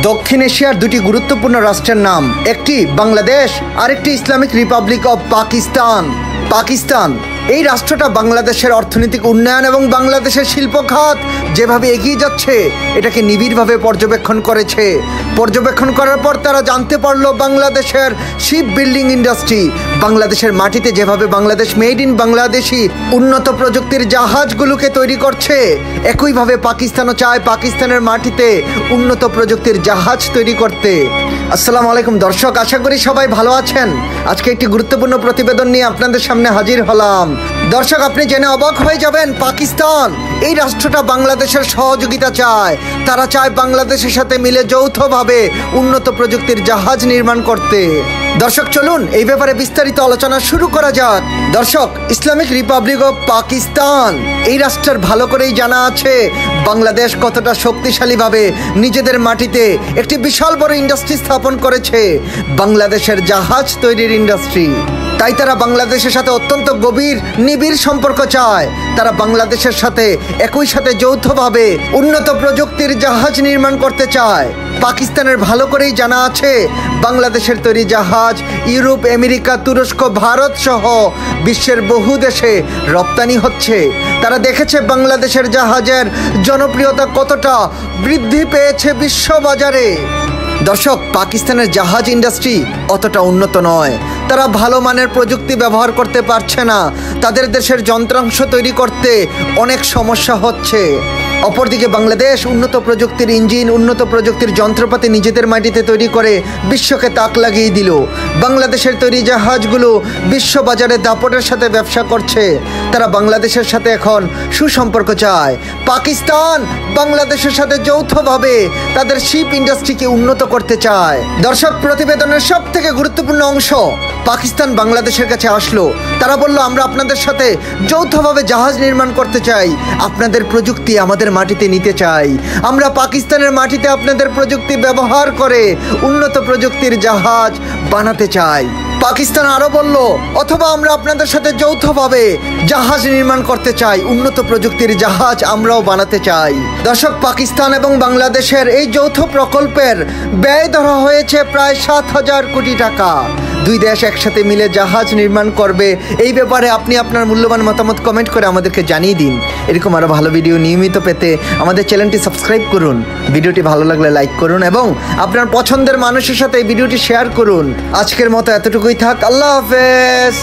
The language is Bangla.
দক্ষিণ এশিয়ার দুটি গুরুত্বপূর্ণ রাষ্ট্রের নাম, একটি বাংলাদেশ আরেকটি Islamic Republic of Pakistan. Pakistan এই রাষ্ট্রটা বাংলাদেশের অর্থনৈতিক উন্নয়ন এবং বাংলাদেশের শিল্প খাত যেভাবে এগিয়ে যাচ্ছে এটাকে নিবিড়ভাবে পর্যবেক্ষণ করেছে। পর্যবেক্ষণ করার পর তারা জানতে পারলো বাংলাদেশের শিপ বিল্ডিং ইন্ডাস্ট্রি, বাংলাদেশের মাটিতে যেভাবে বাংলাদেশ মেড ইন বাংলাদেশি উন্নত প্রযুক্তির জাহাজগুলোকে তৈরি করছে, একইভাবে পাকিস্তানও চায় পাকিস্তানের মাটিতে উন্নত প্রযুক্তির জাহাজ তৈরি করতে। আসসালামু আলাইকুম দর্শক, আশা করি সবাই ভালো আছেন। আজকে একটি গুরুত্বপূর্ণ প্রতিবেদন নিয়ে আপনাদের সামনে হাজির হলাম। দর্শক, আপনি জেনে অবাক হয়ে যাবেন, পাকিস্তান এই রাষ্ট্রটা বাংলাদেশের সহযোগিতা চায়। তারা চায় বাংলাদেশের সাথে মিলে যৌথভাবে উন্নত প্রযুক্তির জাহাজ নির্মাণ করতে। দর্শক, চলুন এই ব্যাপারে বিস্তারিত আলোচনা শুরু করা যাক। দর্শক, ইসলামিক রিপাবলিক অব পাকিস্তান এই রাষ্ট্রের ভালো করেই জানা আছে বাংলাদেশ কতটা শক্তিশালীভাবে নিজেদের মাটিতে একটি বিশাল বড় ইন্ডাস্ট্রি স্থাপন করেছে, বাংলাদেশের জাহাজ তৈরির ইন্ডাস্ট্রি। তাই তারা বাংলাদেশের সাথে অত্যন্ত গভীর নিবিড় সম্পর্ক চায়। তারা বাংলাদেশের সাথে একই সাথে যৌথভাবে উন্নত প্রযুক্তির জাহাজ নির্মাণ করতে চায়। পাকিস্তানের ভালো করেই জানা আছে বাংলাদেশের তৈরি জাহাজ ইউরোপ, আমেরিকা, তুরস্ক, ভারত সহ বিশ্বের বহু দেশে রপ্তানি হচ্ছে। তারা দেখেছে বাংলাদেশের জাহাজের জনপ্রিয়তা কতটা বৃদ্ধি পেয়েছে বিশ্ববাজারে। দর্শক, পাকিস্তানের জাহাজ ইন্ডাস্ট্রি অতটা উন্নত নয়। তারা ভালো মানের প্রযুক্তি ব্যবহার করতে পারছে না। তাদের দেশের যন্ত্রাংশ তৈরি করতে অনেক সমস্যা হচ্ছে। অপরদিকে বাংলাদেশ উন্নত প্রযুক্তির ইঞ্জিন, উন্নত প্রযুক্তির যন্ত্রপাতি নিজেদের মাটিতে তৈরি করে বিশ্বকে তাক লাগিয়ে দিল। বাংলাদেশের তৈরি জাহাজগুলো বিশ্ববাজারে দাপটের সাথে ব্যবসা করছে। তারা বাংলাদেশের সাথে এখন সুসম্পর্ক চায়। পাকিস্তান বাংলাদেশের সাথে যৌথভাবে তাদের শিপ ইন্ডাস্ট্রিকে উন্নত করতে চায়। দর্শক, প্রতিবেদনের সব থেকে গুরুত্বপূর্ণ অংশ, পাকিস্তান বাংলাদেশের কাছে আসলো। তারা বলল, আমরা আপনাদের সাথে যৌথভাবে জাহাজ নির্মাণ করতে চাই, আপনাদের প্রযুক্তি আমাদের মাটিতে নিতে চাই। আমরা পাকিস্তানের মাটিতে আপনাদের প্রযুক্তি ব্যবহার করে উন্নত প্রযুক্তির জাহাজ বানাতে চাই। পাকিস্তান আরো বলল, অথবা আমরা আপনাদের সাথে যৌথভাবে জাহাজ নির্মাণ করতে চাই, উন্নত প্রযুক্তির জাহাজ আমরাও বানাতে চাই। দর্শক, পাকিস্তান এবং বাংলাদেশের এই যৌথ প্রকল্পের ব্যয় ধরা হয়েছে প্রায় 7,000 কোটি টাকা। দুই দেশ একসাথে মিলে জাহাজ নির্মাণ করবে। এই ব্যাপারে আপনি আপনার মূল্যবান মতামত কমেন্ট করে আমাদেরকে জানিয়ে দিন। এরকম আরো ভালো ভিডিও নিয়মিত পেতে আমাদের চ্যানেলটি সাবস্ক্রাইব করুন। ভিডিওটি ভালো লাগলে লাইক করুন এবং আপনার পছন্দের মানুষের সাথে এই ভিডিওটি শেয়ার করুন। আজকের মতো এতটুকুই থাক। আল্লাহ হাফেজ।